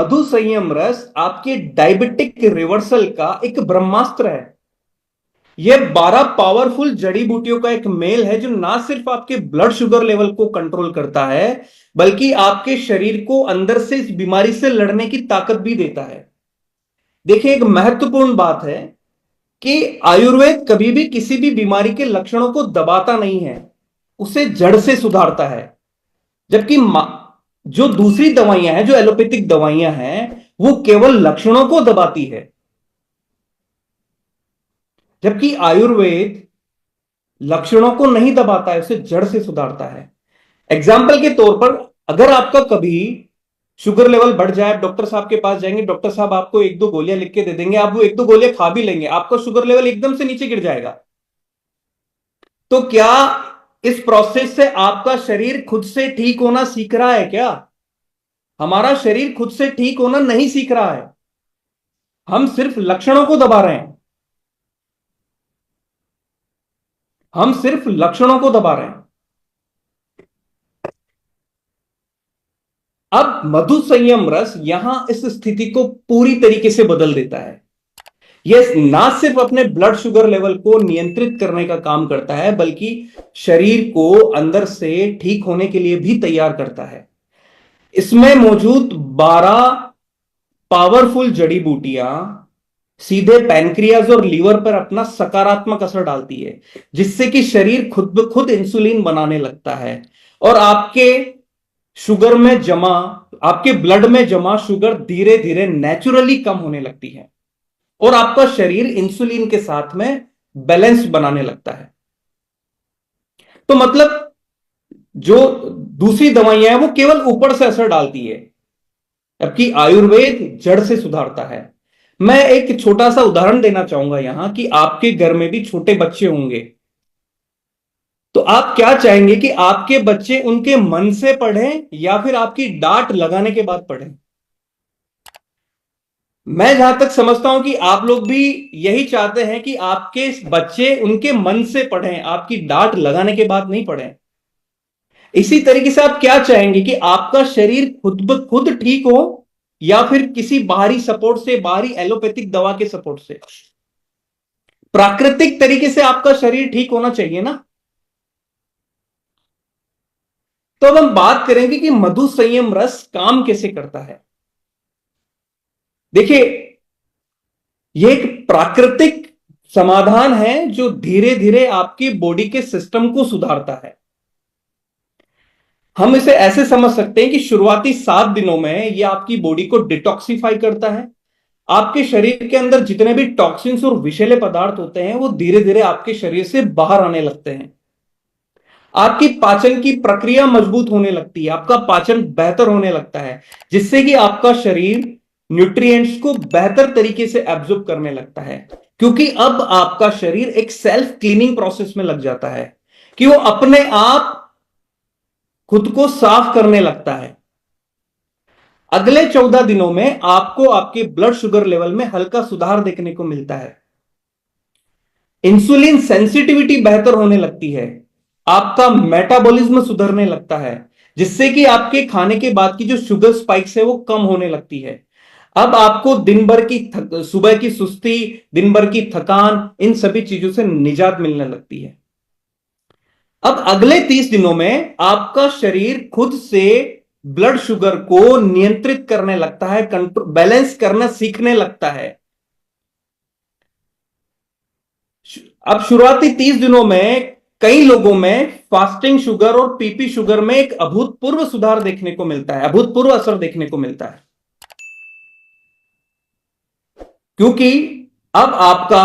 मधु संयम रस आपके डायबिटिक रिवर्सल का एक ब्रह्मास्त्र है। यह 12 पावरफुल जड़ी बूटियों का एक मेल है जो ना सिर्फ आपके ब्लड शुगर लेवल को कंट्रोल करता है, बल्कि आपके शरीर को अंदर से इस बीमारी से लड़ने की ताकत भी देता है। देखिए, एक महत्वपूर्ण बात है कि आयुर्वेद कभी भी किसी भी बीमारी के लक्षणों को दबाता नहीं है, उसे जड़ से सुधारता है। जबकि जो दूसरी दवाइयां हैं, जो एलोपैथिक दवाइयां हैं, वो केवल लक्षणों को दबाती है, जबकि आयुर्वेद लक्षणों को नहीं दबाता है, उसे जड़ से सुधारता है। एग्जाम्पल के तौर पर, अगर आपका कभी शुगर लेवल बढ़ जाए, डॉक्टर साहब के पास जाएंगे, डॉक्टर साहब आपको एक दो गोलियां लिख के दे देंगे, आप वो एक दो गोलियां खा भी लेंगे, आपका शुगर लेवल एकदम से नीचे गिर जाएगा। तो क्या इस प्रोसेस से आपका शरीर खुद से ठीक होना सीख रहा है? क्या हमारा शरीर खुद से ठीक होना नहीं सीख रहा है, हम सिर्फ लक्षणों को दबा रहे हैं। हम सिर्फ लक्षणों को दबा रहे हैं। अब मधु संयम रस यहां इस स्थिति को पूरी तरीके से बदल देता है। यह ना सिर्फ अपने ब्लड शुगर लेवल को नियंत्रित करने का काम करता है, बल्कि शरीर को अंदर से ठीक होने के लिए भी तैयार करता है। इसमें मौजूद 12 पावरफुल जड़ी बूटियां सीधे पैनक्रियाज और लीवर पर अपना सकारात्मक असर डालती है, जिससे कि शरीर खुद ब खुद इंसुलिन बनाने लगता है और शुगर में जमा आपके ब्लड में जमा शुगर धीरे धीरे नेचुरली कम होने लगती है और आपका शरीर इंसुलिन के साथ में बैलेंस बनाने लगता है। तो मतलब, जो दूसरी दवाइयां हैं वो केवल ऊपर से असर डालती है, जबकि आयुर्वेद जड़ से सुधारता है। मैं एक छोटा सा उदाहरण देना चाहूंगा यहां कि आपके घर में भी छोटे बच्चे होंगे, तो आप क्या चाहेंगे कि आपके बच्चे उनके मन से पढ़ें या फिर आपकी डांट लगाने के बाद पढ़ें? मैं जहां तक समझता हूं कि आप लोग भी यही चाहते हैं कि आपके बच्चे उनके मन से पढ़ें, आपकी डांट लगाने के बाद नहीं पढ़ें। इसी तरीके से आप क्या चाहेंगे कि आपका शरीर खुद ब खुद ठीक हो या फिर किसी बाहरी सपोर्ट से, बाहरी एलोपैथिक दवा के सपोर्ट से? प्राकृतिक तरीके से आपका शरीर ठीक होना चाहिए ना। तो अब हम बात करेंगे कि मधु संयम रस काम कैसे करता है। देखिए, यह एक प्राकृतिक समाधान है जो धीरे धीरे आपकी बॉडी के सिस्टम को सुधारता है। हम इसे ऐसे समझ सकते हैं कि शुरुआती 7 दिनों में यह आपकी बॉडी को डिटॉक्सिफाई करता है। आपके शरीर के अंदर जितने भी टॉक्सिन्स और विषैले पदार्थ होते हैं वो धीरे धीरे आपके शरीर से बाहर आने लगते हैं। आपकी पाचन की प्रक्रिया मजबूत होने लगती है, आपका पाचन बेहतर होने लगता है, जिससे कि आपका शरीर न्यूट्रिएंट्स को बेहतर तरीके से एब्जॉर्ब करने लगता है, क्योंकि अब आपका शरीर एक सेल्फ क्लीनिंग प्रोसेस में लग जाता है कि वो अपने आप खुद को साफ करने लगता है। अगले 14 दिनों में आपको आपके ब्लड शुगर लेवल में हल्का सुधार देखने को मिलता है। इंसुलिन सेंसिटिविटी बेहतर होने लगती है, आपका मेटाबॉलिज्म सुधरने लगता है, जिससे कि आपके खाने के बाद की जो शुगर स्पाइक्स है वो कम होने लगती है। अब आपको दिन भर की सुबह की सुस्ती, दिन भर की थकान, इन सभी चीजों से निजात मिलने लगती है। अब अगले 30 दिनों में आपका शरीर खुद से ब्लड शुगर को नियंत्रित करने लगता है, कंट्रोल बैलेंस करना सीखने लगता है। अब शुरुआती 30 दिनों में कई लोगों में फास्टिंग शुगर और पीपी शुगर में एक अभूतपूर्व सुधार देखने को मिलता है, अभूतपूर्व असर देखने को मिलता है, क्योंकि अब आपका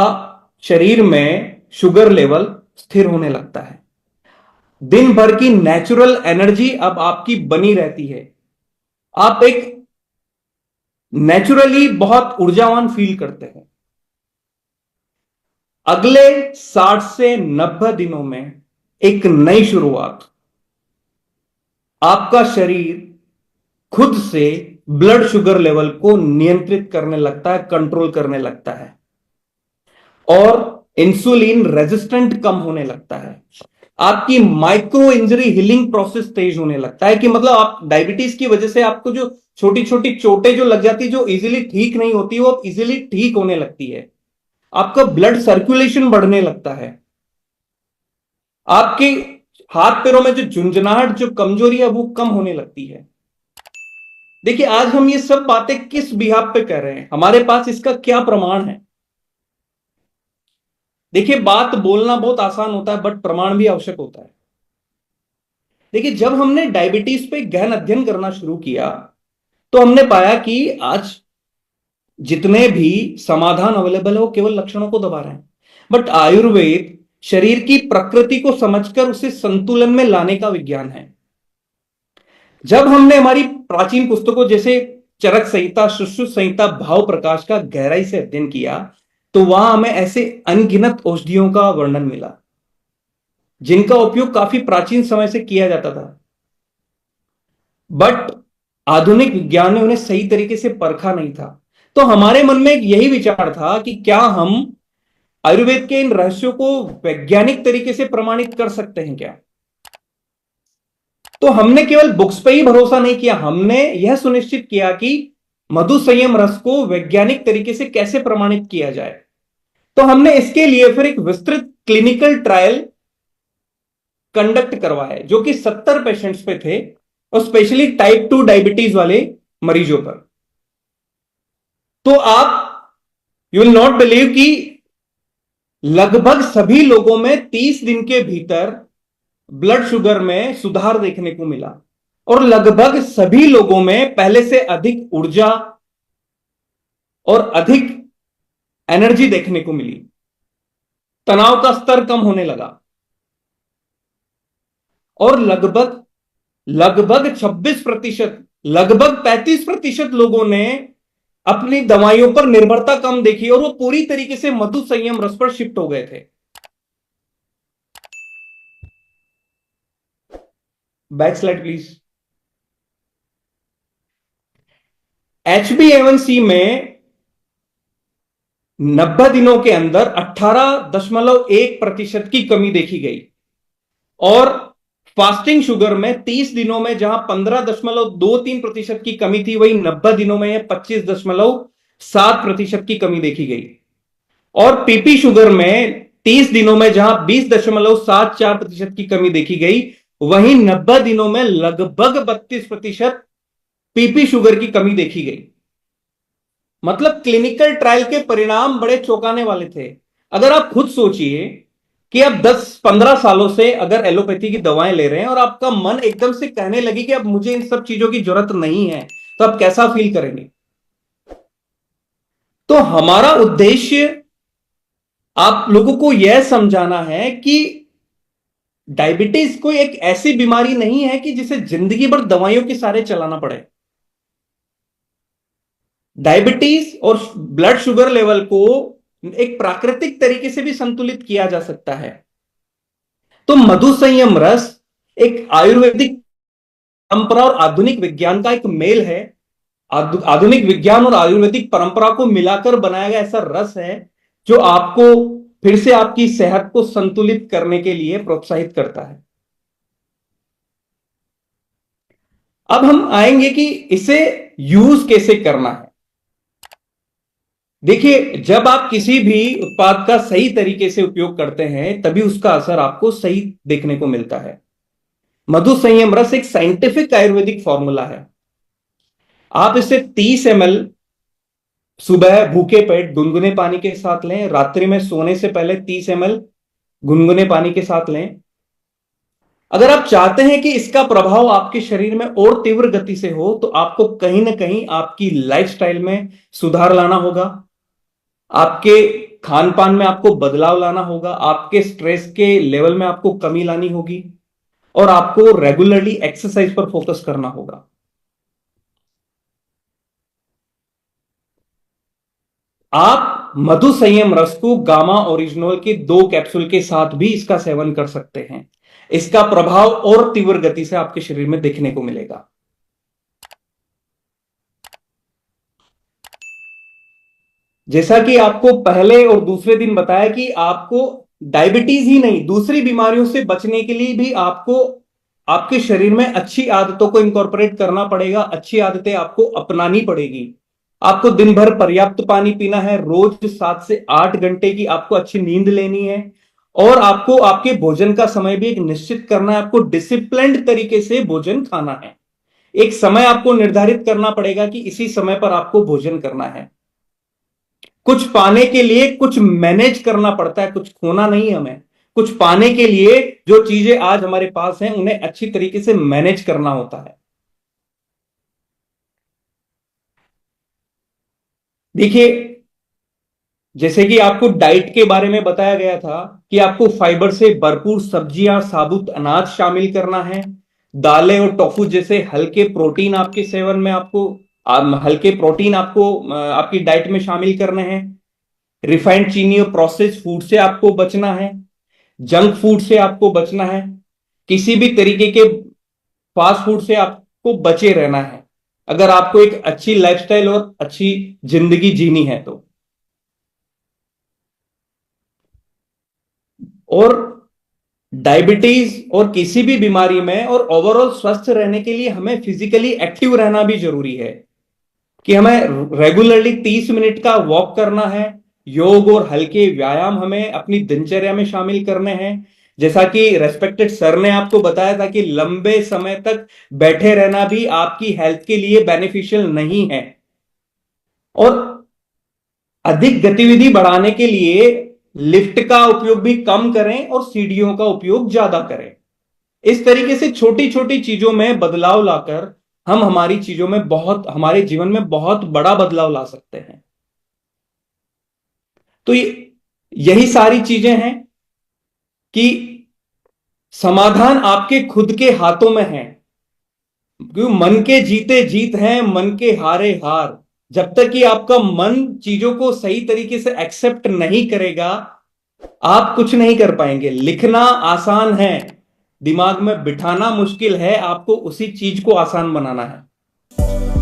शरीर में शुगर लेवल स्थिर होने लगता है। दिन भर की नेचुरल एनर्जी अब आपकी बनी रहती है, आप एक नेचुरली बहुत ऊर्जावान फील करते हैं। अगले 60 से 90 दिनों में एक नई शुरुआत, आपका शरीर खुद से ब्लड शुगर लेवल को नियंत्रित करने लगता है, कंट्रोल करने लगता है और इंसुलिन रेजिस्टेंट कम होने लगता है। आपकी माइक्रो इंजरी हीलिंग प्रोसेस तेज होने लगता है, कि मतलब आप डायबिटीज की वजह से आपको जो छोटी छोटी चोटें जो लग जाती, जो इजीली ठीक नहीं होती, वो इजीली ठीक होने लगती है। आपका ब्लड सर्कुलेशन बढ़ने लगता है। आपके हाथ पैरों में जो झुंझुनाहट, जो कमजोरी है, वो कम होने लगती है। देखिए, आज हम ये सब बातें किस बिहाफ पे कर रहे हैं, हमारे पास इसका क्या प्रमाण है? देखिए, बात बोलना बहुत आसान होता है, बट प्रमाण भी आवश्यक होता है। देखिए, जब हमने डायबिटीज पे गहन अध्ययन करना शुरू किया, तो हमने पाया कि आज जितने भी समाधान अवेलेबल है, वो केवल लक्षणों को दबा रहे हैं। बट आयुर्वेद शरीर की प्रकृति को समझकर उसे संतुलन में लाने का विज्ञान है। जब हमने हमारी प्राचीन पुस्तकों जैसे चरक संहिता, सुश्रुत संहिता, भाव प्रकाश का गहराई से अध्ययन किया, तो वहां हमें ऐसे अनगिनत औषधियों का वर्णन मिला, जिनका उपयोग काफी प्राचीन समय से किया जाता था, बट आधुनिक विज्ञान ने उन्हें सही तरीके से परखा नहीं था। तो हमारे मन में यही विचार था कि क्या हम आयुर्वेद के इन रहस्यों को वैज्ञानिक तरीके से प्रमाणित कर सकते हैं क्या? तो हमने केवल बुक्स पे ही भरोसा नहीं किया, हमने यह सुनिश्चित किया कि मधु संयम रस को वैज्ञानिक तरीके से कैसे प्रमाणित किया जाए। तो हमने इसके लिए फिर एक विस्तृत क्लिनिकल ट्रायल कंडक्ट करवाया, जो कि 70 पेशेंट्स पे थे, और स्पेशली टाइप 2 डायबिटीज वाले मरीजों पर। तो आप, यू विल नॉट बिलीव कि लगभग सभी लोगों में 30 दिन के भीतर ब्लड शुगर में सुधार देखने को मिला, और लगभग सभी लोगों में पहले से अधिक ऊर्जा और अधिक एनर्जी देखने को मिली। तनाव का स्तर कम होने लगा, और लगभग लगभग 26%, लगभग 35% लोगों ने अपनी दवाइयों पर निर्भरता कम देखी, और वो पूरी तरीके से मधु संयम रस पर शिफ्ट हो गए थे। Back slide please. HbA1c में 90 दिनों के अंदर 18.1% की कमी देखी गई, और फास्टिंग शुगर में 30 दिनों में जहां 15.23% की कमी थी, वही 90 दिनों में 25.7% की कमी देखी गई। और पीपी शुगर में 30 दिनों में जहां 20.74% की कमी देखी गई, वहीं 90 दिनों में लगभग 32% पीपी शुगर की कमी देखी गई। मतलब क्लिनिकल ट्रायल के परिणाम बड़े चौंकाने वाले थे। अगर आप खुद सोचिए कि आप 10-15 सालों से अगर एलोपैथी की दवाएं ले रहे हैं, और आपका मन एकदम से कहने लगे कि अब मुझे इन सब चीजों की जरूरत नहीं है, तो आप कैसा फील करेंगे? तो हमारा उद्देश्य आप लोगों को यह समझाना है कि डायबिटीज कोई एक ऐसी बीमारी नहीं है कि जिसे जिंदगी भर दवाइयों के सहारे चलाना पड़े। डायबिटीज और ब्लड शुगर लेवल को एक प्राकृतिक तरीके से भी संतुलित किया जा सकता है। तो मधु संयम रस एक आयुर्वेदिक परंपरा और आधुनिक विज्ञान का एक मेल है। आधुनिक विज्ञान और आयुर्वेदिक परंपरा को मिलाकर बनाया गया ऐसा रस है, जो आपको फिर से आपकी सेहत को संतुलित करने के लिए प्रोत्साहित करता है। अब हम आएंगे कि इसे यूज कैसे करना है। देखिए, जब आप किसी भी उत्पाद का सही तरीके से उपयोग करते हैं, तभी उसका असर आपको सही देखने को मिलता है। मधु संयम रस एक साइंटिफिक आयुर्वेदिक फॉर्मूला है। आप इसे 30 ml सुबह भूखे पेट गुनगुने पानी के साथ लें, रात्रि में सोने से पहले 30 ml गुनगुने पानी के साथ लें। अगर आप चाहते हैं कि इसका प्रभाव आपके शरीर में और तीव्र गति से हो, तो आपको कहीं ना कहीं आपकी लाइफस्टाइल में सुधार लाना होगा, आपके खान पान में आपको बदलाव लाना होगा, आपके स्ट्रेस के लेवल में आपको कमी लानी होगी, और आपको रेगुलरली एक्सरसाइज पर फोकस करना होगा। आप मधु संयम रस को गामा ओरिजिनल के 2 कैप्सूल के साथ भी इसका सेवन कर सकते हैं। इसका प्रभाव और तीव्र गति से आपके शरीर में देखने को मिलेगा। जैसा कि आपको पहले और दूसरे दिन बताया कि आपको डायबिटीज ही नहीं, दूसरी बीमारियों से बचने के लिए भी आपको आपके शरीर में अच्छी आदतों को इंकॉर्पोरेट करना पड़ेगा, अच्छी आदतें आपको अपनानी पड़ेगी। आपको दिन भर पर्याप्त पानी पीना है, रोज 7 से 8 घंटे की आपको अच्छी नींद लेनी है, और आपको आपके भोजन का समय भी एक निश्चित करना है। आपको डिसिप्लिन्ड तरीके से भोजन खाना है। एक समय आपको निर्धारित करना पड़ेगा कि इसी समय पर आपको भोजन करना है। कुछ पाने के लिए कुछ मैनेज करना पड़ता है, कुछ खोना नहीं हमें। कुछ पाने के लिए जो चीजें आज हमारे पास हैं उन्हें अच्छी तरीके से मैनेज करना होता है। देखिए, जैसे कि आपको डाइट के बारे में बताया गया था कि आपको फाइबर से भरपूर सब्जियां, साबुत अनाज शामिल करना है। दालें और टोफू जैसे हल्के प्रोटीन आपके सेवन में आपको हल्के प्रोटीन आपको आपकी डाइट में शामिल करने हैं। रिफाइंड चीनी और प्रोसेस्ड फूड से आपको बचना है। जंक फूड से आपको बचना है। किसी भी तरीके के फास्ट फूड से आपको बचे रहना है, अगर आपको एक अच्छी लाइफस्टाइल और अच्छी जिंदगी जीनी है तो। और डायबिटीज और किसी भी बीमारी में और ओवरऑल स्वस्थ रहने के लिए हमें फिजिकली एक्टिव रहना भी जरूरी है, कि हमें रेगुलरली 30 मिनट का वॉक करना है। योग और हल्के व्यायाम हमें अपनी दिनचर्या में शामिल करने हैं। जैसा कि रेस्पेक्टेड सर ने आपको बताया था कि लंबे समय तक बैठे रहना भी आपकी हेल्थ के लिए बेनिफिशियल नहीं है। और अधिक गतिविधि बढ़ाने के लिए लिफ्ट का उपयोग भी कम करें और सीढ़ियों का उपयोग ज्यादा करें। इस तरीके से छोटी छोटी चीजों में बदलाव लाकर हम हमारी चीजों में हमारे जीवन में बहुत बड़ा बदलाव ला सकते हैं। तो यही सारी चीजें हैं कि समाधान आपके खुद के हाथों में है। क्योंकि मन के जीते जीत है, मन के हारे हार। जब तक कि आपका मन चीजों को सही तरीके से एक्सेप्ट नहीं करेगा, आप कुछ नहीं कर पाएंगे। लिखना आसान है, दिमाग में बिठाना मुश्किल है। आपको उसी चीज को आसान बनाना है।